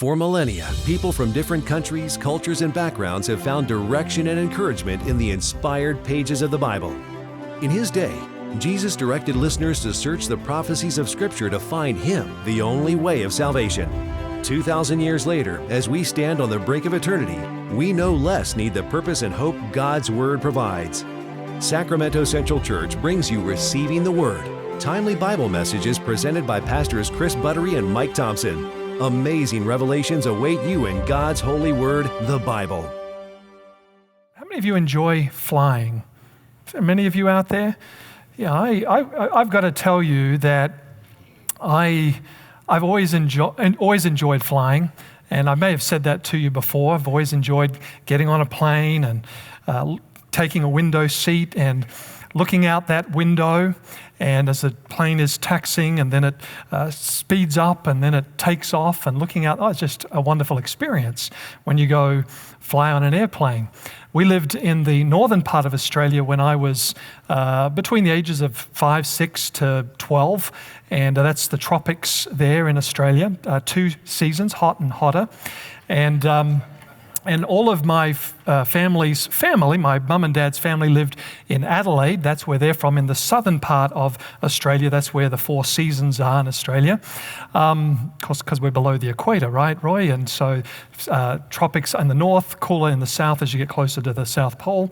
For millennia, people from different countries, cultures, and backgrounds have found direction and encouragement in the inspired pages of the Bible. In His day, Jesus directed listeners to search the prophecies of Scripture to find Him, the only way of salvation. 2,000 years later, as we stand on the brink of eternity, we no less need the purpose and hope God's Word provides. Sacramento Central Church brings you Receiving the Word, timely Bible messages presented by Pastors Chris Buttery and Mike Thompson. Amazing revelations await you in God's holy word, the Bible. How many of you enjoy flying? Is there many of you out there? Yeah, I've got to tell you that I've always enjoyed flying, and I may have said that to you before. I've always enjoyed getting on a plane and taking a window seat and looking out that window, and as the plane is taxiing and then it speeds up and then it takes off and looking out, it's just a wonderful experience when you go fly on an airplane. We lived in the northern part of Australia when I was between the ages of 5, 6 to 12, and that's the tropics there in Australia, 2 seasons, hot and hotter. And all of my family's family, my mum and dad's family, lived in Adelaide. That's where they're from, in the southern part of Australia. That's where the 4 seasons are in Australia, because we're below the equator, right, Roy? And so tropics in the north, cooler in the south as you get closer to the South Pole.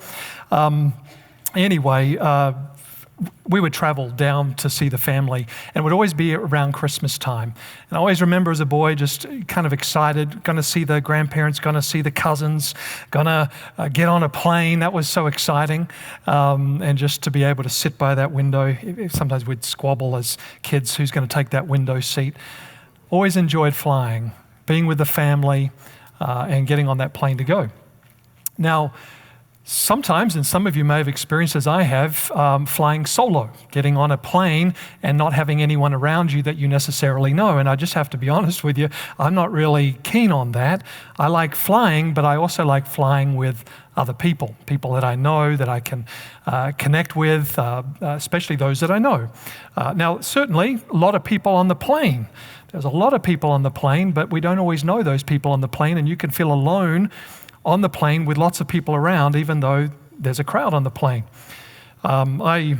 We would travel down to see the family, and it would always be around Christmas time. And I always remember as a boy just kind of excited, going to see the grandparents, going to see the cousins, going to get on a plane. That was so exciting. And just to be able to sit by that window. Sometimes we'd squabble as kids, who's going to take that window seat. Always enjoyed flying, being with the family, and getting on that plane to go. Now, sometimes, and some of you may have experienced as I have, flying solo, getting on a plane and not having anyone around you that you necessarily know. And I just have to be honest with you, I'm not really keen on that. I like flying, but I also like flying with other people that I know, that I can connect with, especially those that I know. Now, certainly, a lot of people on the plane. There's a lot of people on the plane, but we don't always know those people on the plane, and you can feel alone on the plane with lots of people around, even though there's a crowd on the plane. I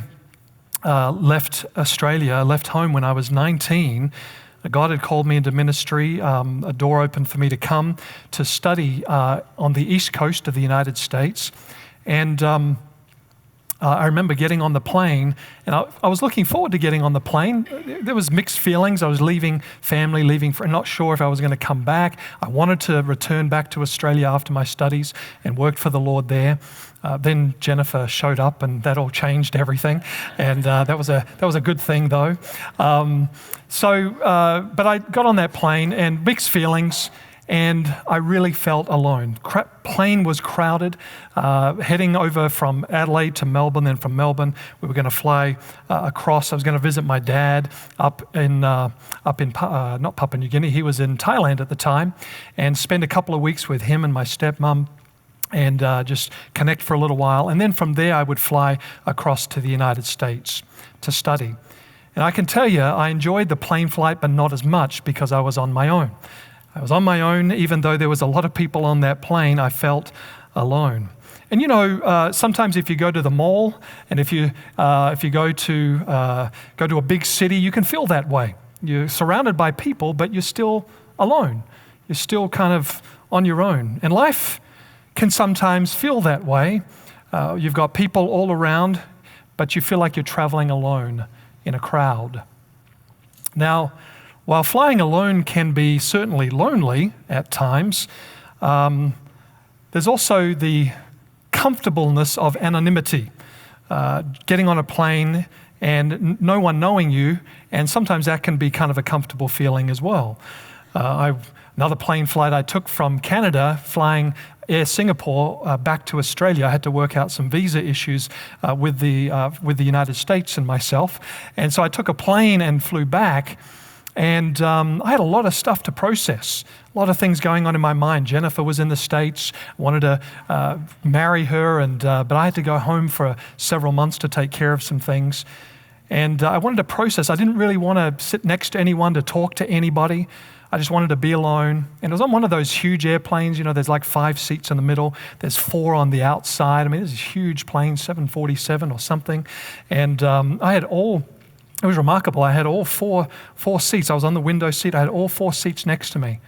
left Australia, left home when I was 19. God had called me into ministry. A door opened for me to come to study on the east coast of the United States. And I remember getting on the plane, and I was looking forward to getting on the plane. There was mixed feelings. I was leaving family, not sure if I was going to come back. I wanted to return back to Australia after my studies and worked for the Lord there. Then Jennifer showed up, and that all changed everything. And that was a good thing, though. But I got on that plane, and mixed feelings. And I really felt alone. Plane was crowded, heading over from Adelaide to Melbourne. Then from Melbourne, we were going to fly across. I was going to visit my dad up in not Papua New Guinea. He was in Thailand at the time, and spend a couple of weeks with him and my stepmom, and just connect for a little while. And then from there, I would fly across to the United States to study. And I can tell you, I enjoyed the plane flight, but not as much because I was on my own. I was on my own, even though there was a lot of people on that plane, I felt alone. And sometimes if you go to the mall, and if you go to a big city, you can feel that way. You're surrounded by people, but you're still alone. You're still kind of on your own. And life can sometimes feel that way. You've got people all around, but you feel like you're traveling alone in a crowd. Now, while flying alone can be certainly lonely at times, there's also the comfortableness of anonymity. Getting on a plane and no one knowing you, and sometimes that can be kind of a comfortable feeling as well. Another plane flight I took from Canada, flying Air Singapore back to Australia. I had to work out some visa issues with the United States and myself, and so I took a plane and flew back. And I had a lot of stuff to process, a lot of things going on in my mind. Jennifer was in the States, wanted to marry her, but I had to go home for several months to take care of some things. And I wanted to process. I didn't really want to sit next to anyone to talk to anybody. I just wanted to be alone. And it was on one of those huge airplanes, there's like 5 seats in the middle. There's 4 on the outside. I mean, this is a huge plane, 747 or something. And it was remarkable. I had all four seats. I was on the window seat. I had all 4 seats next to me,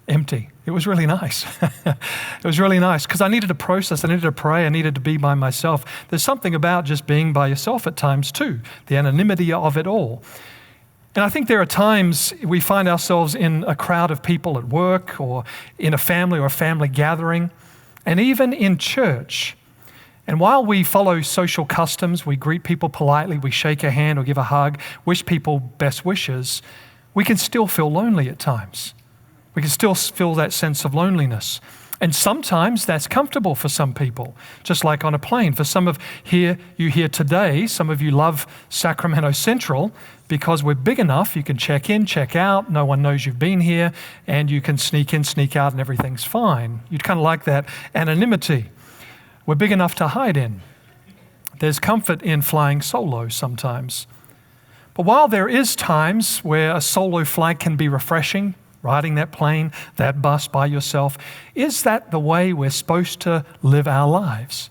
empty. It was really nice. It was really nice because I needed to process. I needed to pray. I needed to be by myself. There's something about just being by yourself at times too, the anonymity of it all. And I think there are times we find ourselves in a crowd of people at work or in a family or a family gathering, and even in church. And while we follow social customs, we greet people politely, we shake a hand or give a hug, wish people best wishes, we can still feel lonely at times. We can still feel that sense of loneliness. And sometimes that's comfortable for some people, just like on a plane. For some of you here today, some of you love Sacramento Central because we're big enough, you can check in, check out, no one knows you've been here, and you can sneak in, sneak out, and everything's fine. You'd kind of like that anonymity. We're big enough to hide in. There's comfort in flying solo sometimes. But while there is times where a solo flight can be refreshing, riding that plane, that bus by yourself, is that the way we're supposed to live our lives?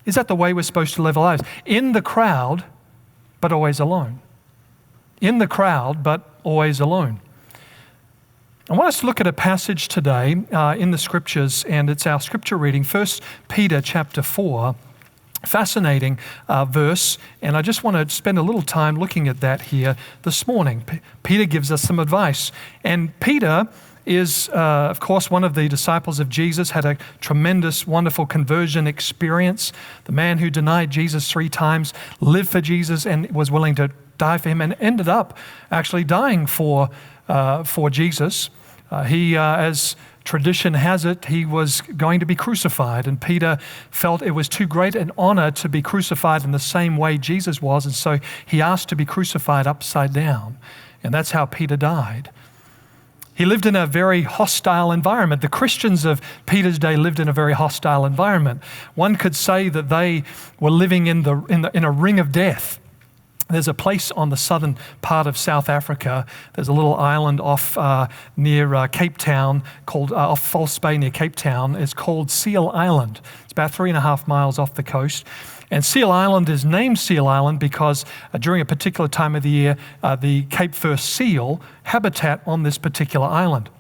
Is that the way we're supposed to live our lives? In the crowd, but always alone. In the crowd, but always alone. I want us to look at a passage today in the scriptures, and it's our scripture reading, 1 Peter chapter 4. Fascinating verse, and I just want to spend a little time looking at that here this morning. Peter gives us some advice, and Peter is, of course, one of the disciples of Jesus, had a tremendous, wonderful conversion experience. The man who denied Jesus 3 times, lived for Jesus and was willing to die for him, and ended up actually dying for Jesus. As tradition has it, he was going to be crucified, and Peter felt it was too great an honor to be crucified in the same way Jesus was, and so he asked to be crucified upside down, and that's how Peter died. He lived in a very hostile environment. The Christians of Peter's day lived in a very hostile environment. One could say that they were living in a ring of death. There's a place on the southern part of South Africa. There's a little island off near Cape Town off False Bay near Cape Town. It's called Seal Island. It's about 3.5 miles off the coast. And Seal Island is named Seal Island because during a particular time of the year, the Cape Fur seal habitat on this particular island.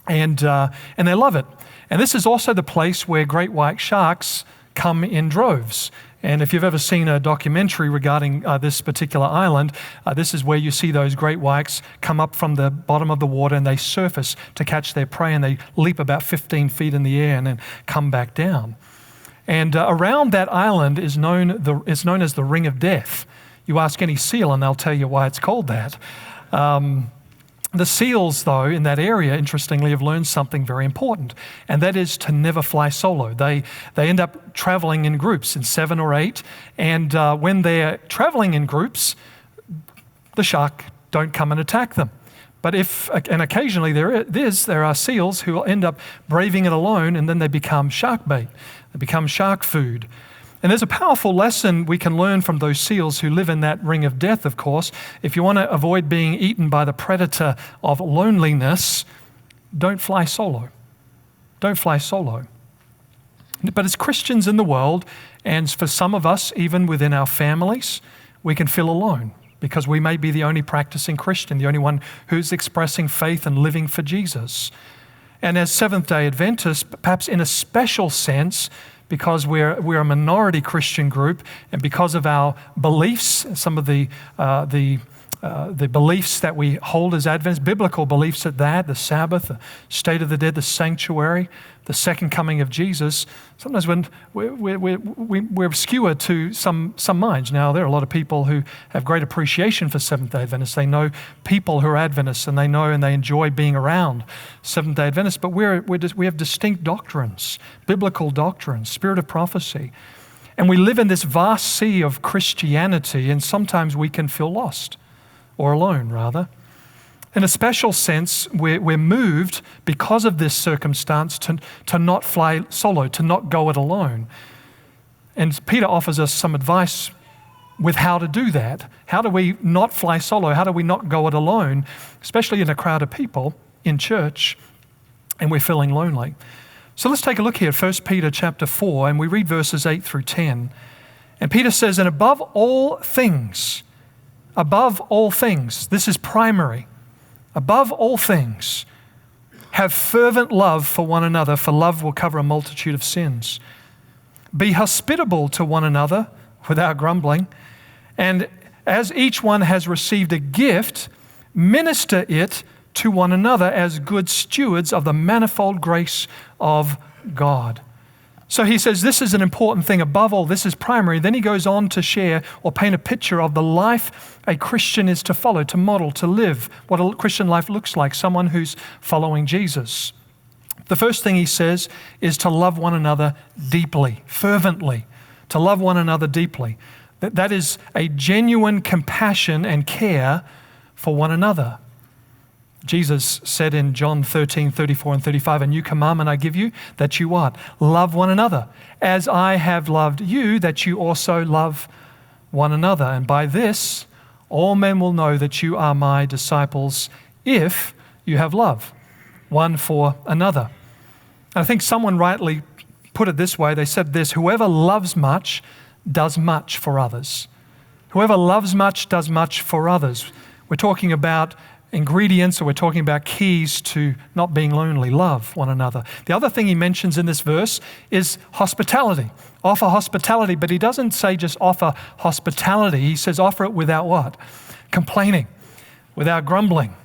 And they love it. And this is also the place where great white sharks come in droves. And if you've ever seen a documentary regarding this particular island, this is where you see those great whites come up from the bottom of the water and they surface to catch their prey, and they leap about 15 feet in the air and then come back down. And around that island is known as the Ring of Death. You ask any seal and they'll tell you why it's called that. The seals, though, in that area, interestingly, have learned something very important, and that is to never fly solo. They end up traveling in groups, in 7 or 8, and when they're traveling in groups, the shark don't come and attack them. But and occasionally there are seals who will end up braving it alone, and then they become shark bait. They become shark food. And there's a powerful lesson we can learn from those seals who live in that ring of death, of course. If you want to avoid being eaten by the predator of loneliness, don't fly solo. Don't fly solo. But as Christians in the world, and for some of us, even within our families, we can feel alone because we may be the only practicing Christian, the only one who's expressing faith and living for Jesus. And as Seventh-day Adventists, perhaps in a special sense, because we're a minority Christian group, and because of our beliefs, some of the beliefs that we hold as Adventists, biblical beliefs at that, the Sabbath, the state of the dead, the sanctuary, the second coming of Jesus, sometimes when we're skewered to some minds. Now, there are a lot of people who have great appreciation for Seventh-day Adventists. They know people who are Adventists, and they know and they enjoy being around Seventh-day Adventists, but we have distinct doctrines, biblical doctrines, spirit of prophecy. And we live in this vast sea of Christianity, and sometimes we can feel lost, or alone, rather. In a special sense, we're moved because of this circumstance to not fly solo, to not go it alone. And Peter offers us some advice with how to do that. How do we not fly solo? How do we not go it alone, especially in a crowd of people in church and we're feeling lonely? So let's take a look here at 1 Peter chapter 4, and we read verses 8 through 10. And Peter says, and above all things, this is primary, above all things, have fervent love for one another, for love will cover a multitude of sins. Be hospitable to one another without grumbling, and as each one has received a gift, minister it to one another as good stewards of the manifold grace of God. So he says this is an important thing. Above all, this is primary. Then he goes on to share or paint a picture of the life a Christian is to follow, to model, to live, what a Christian life looks like, someone who's following Jesus. The first thing he says is to love one another deeply, fervently, to love one another deeply. That is a genuine compassion and care for one another. Jesus said in John 13, 34 and 35, a new commandment I give you, that you what? Love one another. As I have loved you, that you also love one another. And by this, all men will know that you are my disciples if you have love one for another. And I think someone rightly put it this way. They said this, whoever loves much does much for others. Whoever loves much does much for others. We're talking about ingredients, or we're talking about keys to not being lonely. Love one another. The other thing he mentions in this verse is hospitality. Offer hospitality, but he doesn't say just offer hospitality. He says offer it without what? Complaining, without grumbling.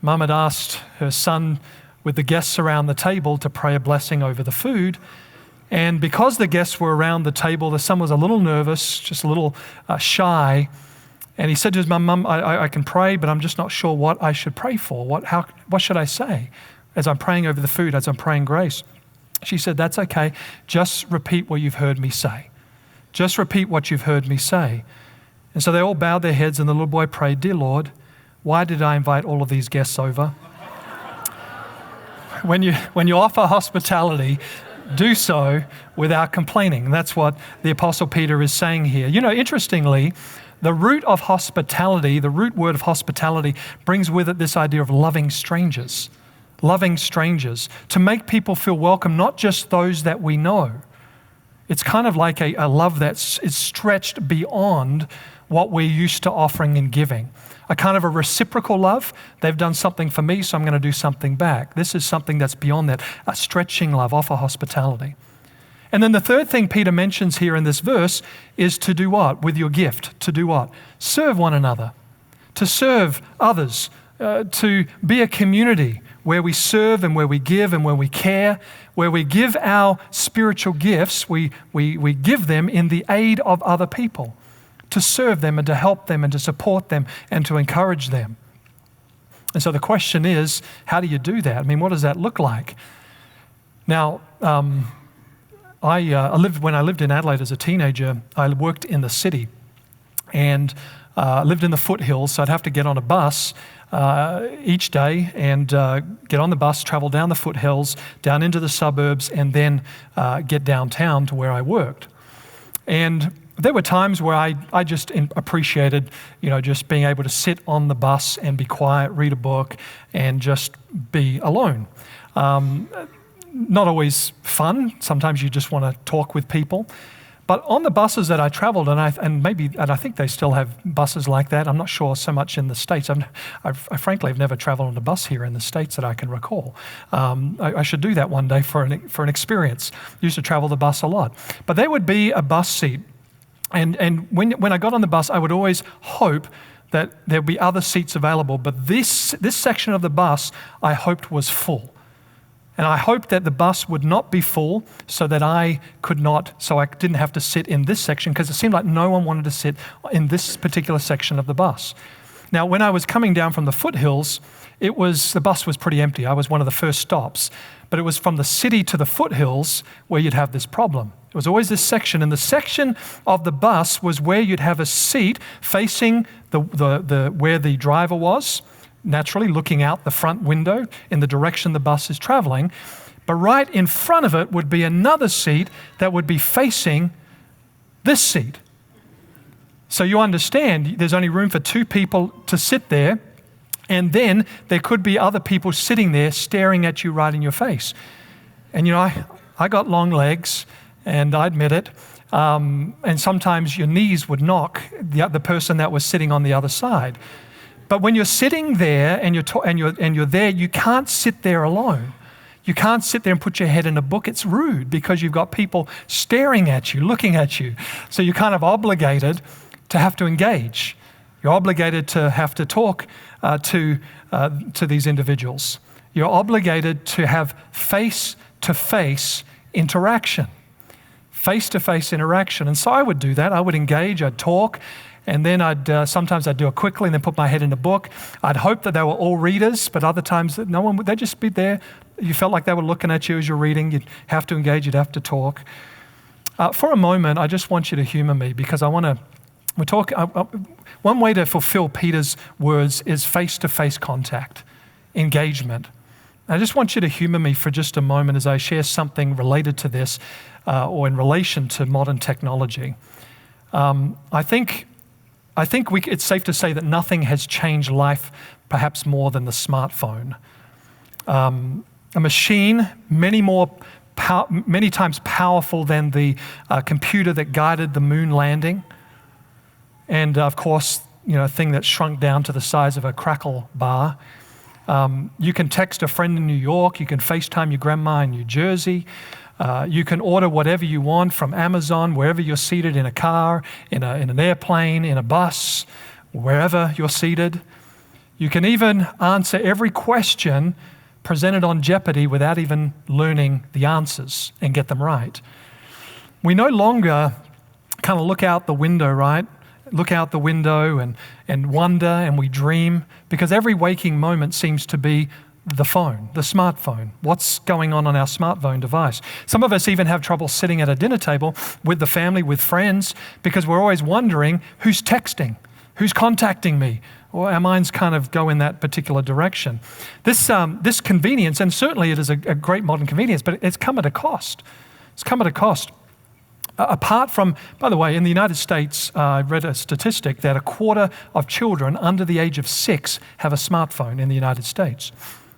Mum had asked her son with the guests around the table to pray a blessing over the food. And because the guests were around the table, the son was a little nervous, just a little shy. And he said to his mum, I can pray, but I'm just not sure what I should pray for. What should I say as I'm praying over the food, as I'm praying grace? She said, that's okay. Just repeat what you've heard me say. Just repeat what you've heard me say. And so they all bowed their heads, and the little boy prayed, dear Lord, why did I invite all of these guests over? When you offer hospitality, do so without complaining. And that's what the Apostle Peter is saying here. You know, interestingly, the root of hospitality, the root word of hospitality brings with it this idea of loving strangers, to make people feel welcome, not just those that we know. It's kind of like a love that is stretched beyond what we're used to offering and giving. A kind of a reciprocal love. They've done something for me, so I'm going to do something back. This is something that's beyond that, a stretching love, offer hospitality. And then the third thing Peter mentions here in this verse is to do what? With your gift, to do what? Serve one another, to serve others, to be a community where we serve and where we give and where we care, where we give our spiritual gifts, we give them in the aid of other people, to serve them and to help them and to support them and to encourage them. And so the question is, how do you do that? I mean, what does that look like? Now, when I lived in Adelaide as a teenager, I worked in the city and lived in the foothills, so I'd have to get on a bus each day and get on the bus, travel down the foothills, down into the suburbs, and then get downtown to where I worked. And there were times where I just appreciated, just being able to sit on the bus and be quiet, read a book, and just be alone. Not always fun. Sometimes you just want to talk with people. But on the buses that I traveled, and I think they still have buses like that. I'm not sure so much in the States. I frankly have never traveled on a bus here in the States that I can recall. I should do that one day for an experience. Used to travel the bus a lot. But there would be a bus seat. And when I got on the bus, I would always hope that there'd be other seats available. But this section of the bus, I hoped was full. And I hoped that the bus would not be full so that I didn't have to sit in this section, because it seemed like no one wanted to sit in this particular section of the bus. Now, when I was coming down from the foothills, the bus was pretty empty. I was one of the first stops. But it was from the city to the foothills where you'd have this problem. It was always this section, and the section of the bus was where you'd have a seat facing where the driver was, naturally looking out the front window in the direction the bus is traveling. But right in front of it would be another seat that would be facing this seat. So you understand there's only room for 2 people to sit there, and then there could be other people sitting there staring at you right in your face. And I got long legs, and I admit it, and sometimes your knees would knock the person that was sitting on the other side. But when you're sitting there and you're there, you can't sit there alone. You can't sit there and put your head in a book. It's rude because you've got people staring at you, looking at you. So you're kind of obligated to have to engage. You're obligated to have to talk to these individuals. You're obligated to have face-to-face interaction. Face-to-face interaction. And so I would do that. I would engage, I'd talk, and then sometimes I'd do it quickly and then put my head in a book. I'd hope that they were all readers, but other times no one would. They'd just be there. You felt like they were looking at you as you're reading. You'd have to engage, you'd have to talk. For a moment, I just want you to humor me because one way to fulfill Peter's words is face-to-face contact, engagement. I just want you to humor me for just a moment as I share something related to this or in relation to modern technology. I think it's safe to say that nothing has changed life perhaps more than the smartphone. A machine many times powerful than the computer that guided the moon landing. And of course, a thing that shrunk down to the size of a crackle bar. You can text a friend in New York. You can FaceTime your grandma in New Jersey. You can order whatever you want from Amazon, wherever you're seated in a car, in an airplane, in a bus, wherever you're seated. You can even answer every question presented on Jeopardy without even learning the answers and get them right. We no longer kind of look out the window, right? Look out the window and wonder and we dream because every waking moment seems to be the phone, the smartphone. What's going on our smartphone device? Some of us even have trouble sitting at a dinner table with the family, with friends, because we're always wondering who's texting, who's contacting me. Or our minds kind of go in that particular direction. This convenience, and certainly it is a great modern convenience, but it's come at a cost. It's come at a cost. Apart from, by the way, in the United States, I read a statistic that 1/4 of children under the age of 6 have a smartphone in the United States.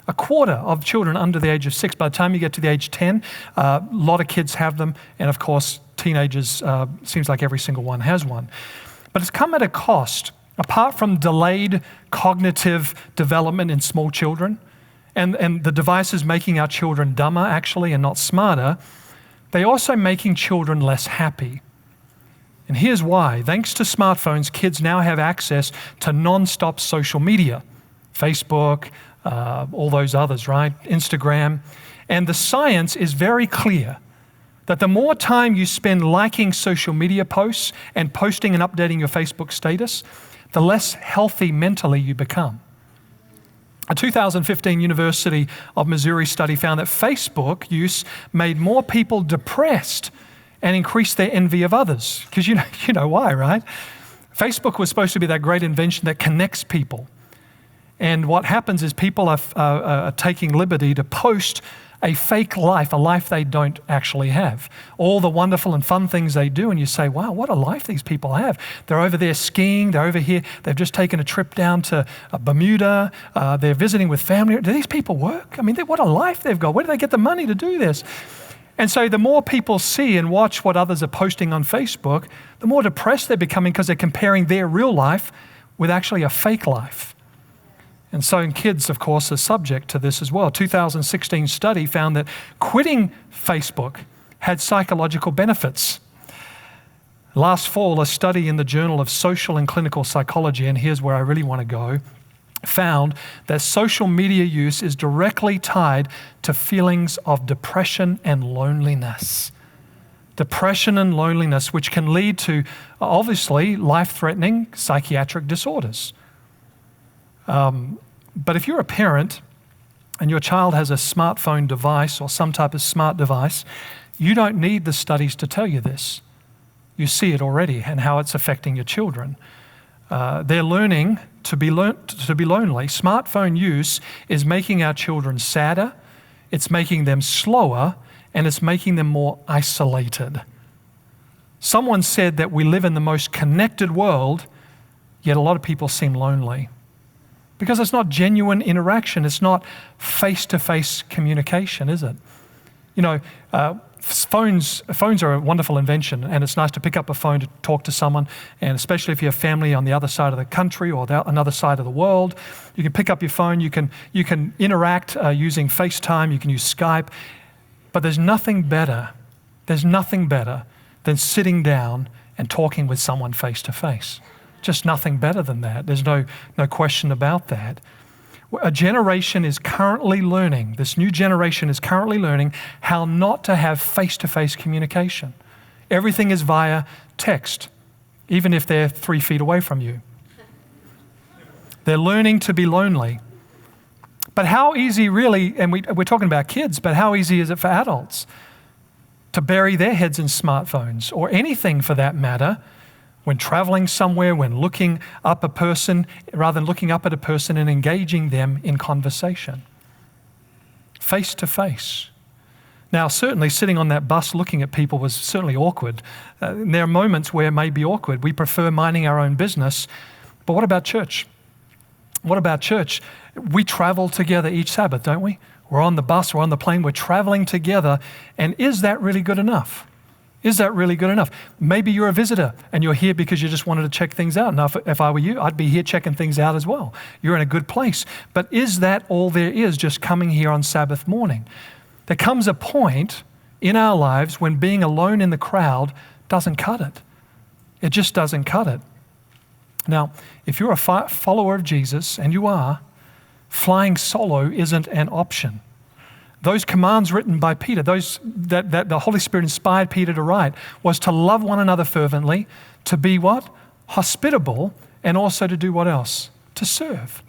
1/4 of children under the age of 6. By the time you get to the age 10, a lot of kids have them, and of course, teenagers, seems like every single one has one. But it's come at a cost. Apart from delayed cognitive development in small children, and the devices making our children dumber actually and not smarter, they're also making children less happy. And here's why. Thanks to smartphones, kids now have access to non-stop social media, Facebook, all those others, right? Instagram. And the science is very clear that the more time you spend liking social media posts and posting and updating your Facebook status, the less healthy mentally you become. A 2015 University of Missouri study found that Facebook use made more people depressed and increased their envy of others. Because you know why, right? Facebook was supposed to be that great invention that connects people. And what happens is people are taking liberty to post a fake life, a life they don't actually have. All the wonderful and fun things they do, and you say, wow, what a life these people have. They're over there skiing, they're over here, they've just taken a trip down to Bermuda, they're visiting with family. Do these people work? I mean, what a life they've got. Where do they get the money to do this? And so the more people see and watch what others are posting on Facebook, the more depressed they're becoming because they're comparing their real life with actually a fake life. And so kids, of course, are subject to this as well. A 2016 study found that quitting Facebook had psychological benefits. Last fall, a study in the Journal of Social and Clinical Psychology, and here's where I really want to go, found that social media use is directly tied to feelings of depression and loneliness. Depression and loneliness, which can lead to, obviously, life-threatening psychiatric disorders. But if you're a parent and your child has a smartphone device or some type of smart device, you don't need the studies to tell you this. You see it already and how it's affecting your children. They're learning to be lonely. Smartphone use is making our children sadder, it's making them slower, and it's making them more isolated. Someone said that we live in the most connected world, yet a lot of people seem lonely. Because it's not genuine interaction. It's not face-to-face communication, is it? You know, phones are a wonderful invention, and it's nice to pick up a phone to talk to someone, and especially if you have family on the other side of the country or another side of the world. You can pick up your phone, you can interact using FaceTime, you can use Skype, but there's nothing better than sitting down and talking with someone face-to-face. Just nothing better than that. There's no question about that. A generation is currently learning, this new generation is currently learning how not to have face-to-face communication. Everything is via text, even if they're 3 feet away from you. They're learning to be lonely. But how easy really, and we're talking about kids, but how easy is it for adults to bury their heads in smartphones or anything for that matter when traveling somewhere, when looking up a person, rather than looking up at a person and engaging them in conversation? Face to face. Now, certainly sitting on that bus looking at people was certainly awkward. There are moments where it may be awkward. We prefer minding our own business. But what about church? What about church? We travel together each Sabbath, don't we? We're on the bus, we're on the plane, we're traveling together. And is that really good enough? Is that really good enough? Maybe you're a visitor and you're here because you just wanted to check things out. Now, if I were you, I'd be here checking things out as well. You're in a good place. But is that all there is, just coming here on Sabbath morning? There comes a point in our lives when being alone in the crowd doesn't cut it. It just doesn't cut it. Now, if you're a follower of Jesus, and you are, flying solo isn't an option. Those commands written by Peter, those that the Holy Spirit inspired Peter to write, was to love one another fervently, to be what? Hospitable, and also to do what else? To serve.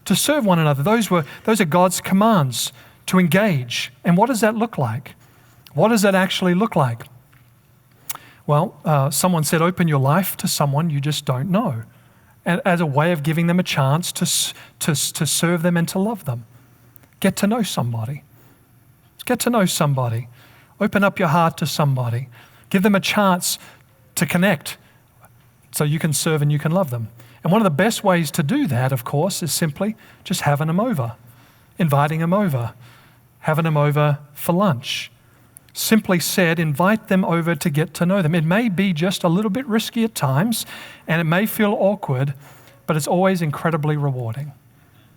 To serve one another. Those are God's commands to engage. And what does that look like? What does that actually look like? Well, someone said, open your life to someone you just don't know, and as a way of giving them a chance to serve them and to love them. Get to know somebody. Get to know somebody. Open up your heart to somebody. Give them a chance to connect so you can serve and you can love them. And one of the best ways to do that, of course, is simply just having them over, inviting them over, having them over for lunch. Simply said, invite them over to get to know them. It may be just a little bit risky at times, and it may feel awkward, but it's always incredibly rewarding.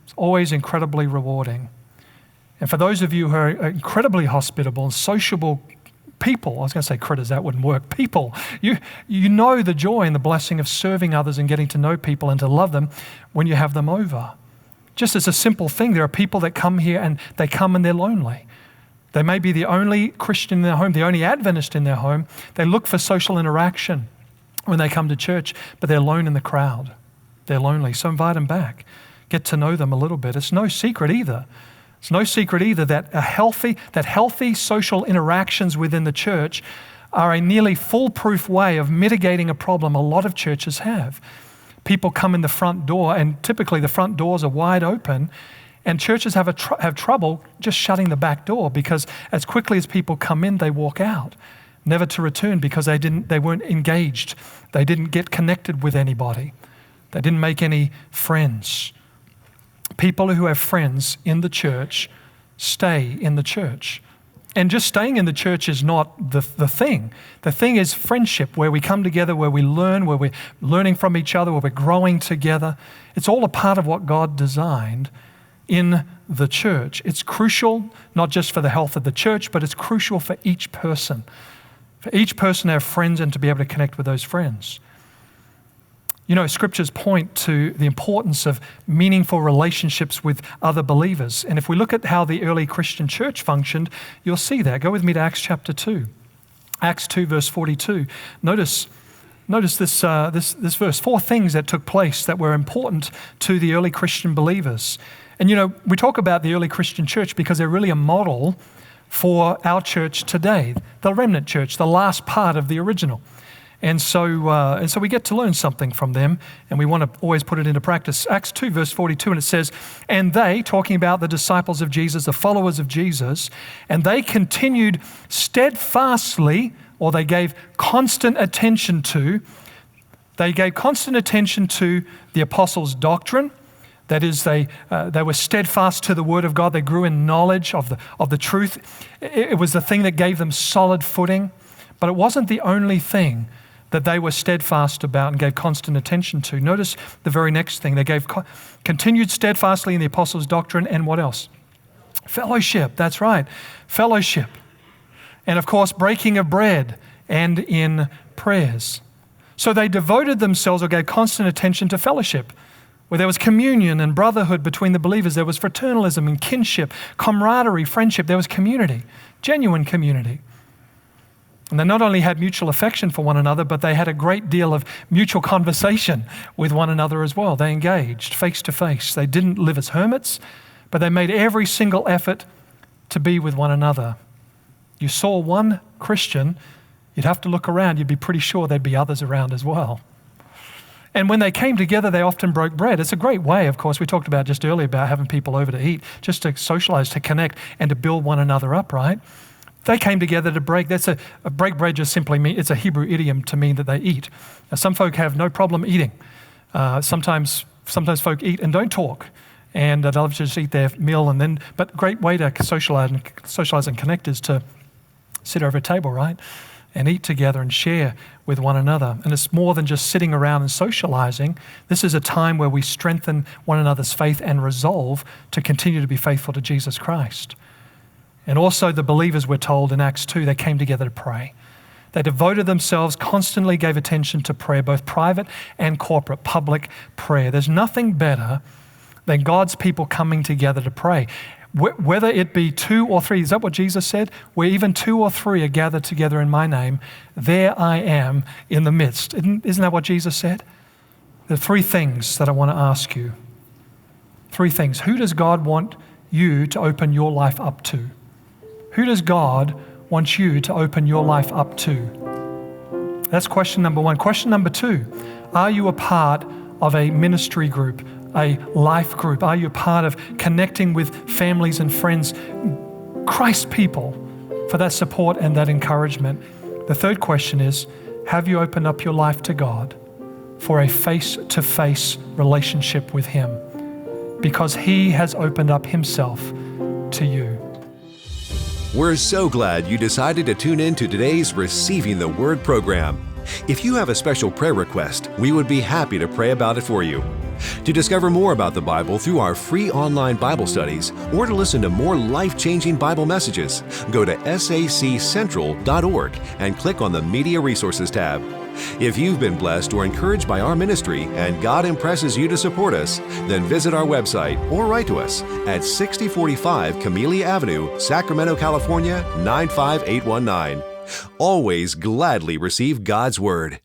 It's always incredibly rewarding. And for those of you who are incredibly hospitable and sociable people, I was going to say critters, that wouldn't work, people, you know the joy and the blessing of serving others and getting to know people and to love them when you have them over. Just as a simple thing, there are people that come here and they come and they're lonely. They may be the only Christian in their home, the only Adventist in their home. They look for social interaction when they come to church, but they're alone in the crowd. They're lonely, so invite them back. Get to know them a little bit. It's no secret either. It's no secret either that healthy social interactions within the church are a nearly foolproof way of mitigating a problem a lot of churches have. People come in the front door, and typically the front doors are wide open, and churches have trouble just shutting the back door because as quickly as people come in, they walk out, never to return because they weren't engaged. They didn't get connected with anybody. They didn't make any friends. People who have friends in the church stay in the church. And just staying in the church is not the thing. The thing is friendship, where we come together, where we learn, where we're learning from each other, where we're growing together. It's all a part of what God designed in the church. It's crucial, not just for the health of the church, but it's crucial for each person. For each person to have friends and to be able to connect with those friends. You know, scriptures point to the importance of meaningful relationships with other believers. And if we look at how the early Christian church functioned, you'll see that. Go with me to Acts chapter 2. Acts 2, verse 42. Notice this verse. 4 things that took place that were important to the early Christian believers. And you know, we talk about the early Christian church because they're really a model for our church today, the remnant church, the last part of the original. And so we get to learn something from them, and we want to always put it into practice. Acts 2, verse 42, and it says, and they, talking about the disciples of Jesus, the followers of Jesus, and they continued steadfastly, or they gave constant attention to. They gave constant attention to the apostles' doctrine. That is, they were steadfast to the word of God. They grew in knowledge of the truth. It was the thing that gave them solid footing. But it wasn't the only thing that they were steadfast about and gave constant attention to. Notice the very next thing. They continued steadfastly in the apostles' doctrine, and what else? Fellowship. That's right. Fellowship. And of course, breaking of bread and in prayers. So they devoted themselves or gave constant attention to fellowship, where there was communion and brotherhood between the believers. There was fraternalism and kinship, camaraderie, friendship. There was community, genuine community. And they not only had mutual affection for one another, but they had a great deal of mutual conversation with one another as well. They engaged face to face. They didn't live as hermits, but they made every single effort to be with one another. You saw one Christian, you'd have to look around. You'd be pretty sure there'd be others around as well. And when they came together, they often broke bread. It's a great way, of course. We talked about just earlier about having people over to eat, just to socialize, to connect, and to build one another up, right? They came together to break. That's a break bread just simply means, it's a Hebrew idiom to mean that they eat. Now, some folk have no problem eating. Sometimes folk eat and don't talk. And they'll just eat their meal and then, but great way to socialize and connect is to sit over a table, right? And eat together and share with one another. And it's more than just sitting around and socializing. This is a time where we strengthen one another's faith and resolve to continue to be faithful to Jesus Christ. And also the believers, we're told in Acts 2, they came together to pray. They devoted themselves, constantly gave attention to prayer, both private and corporate, public prayer. There's nothing better than God's people coming together to pray. Whether it be 2 or 3, is that what Jesus said? Where even 2 or 3 are gathered together in my name, there I am in the midst. Isn't that what Jesus said? There are 3 things that I want to ask you. 3 things. Who does God want you to open your life up to? Who does God want you to open your life up to? That's question number 1. Question number 2, are you a part of a ministry group, a life group? Are you a part of connecting with families and friends, Christ people, for that support and that encouragement? The third question is, have you opened up your life to God for a face-to-face relationship with Him? Because He has opened up Himself to you. We're so glad you decided to tune in to today's Receiving the Word program. If you have a special prayer request, we would be happy to pray about it for you. To discover more about the Bible through our free online Bible studies, or to listen to more life-changing Bible messages, go to saccentral.org and click on the Media Resources tab. If you've been blessed or encouraged by our ministry and God impresses you to support us, then visit our website or write to us at 6045 Camellia Avenue, Sacramento, California, 95819. Always gladly receive God's Word.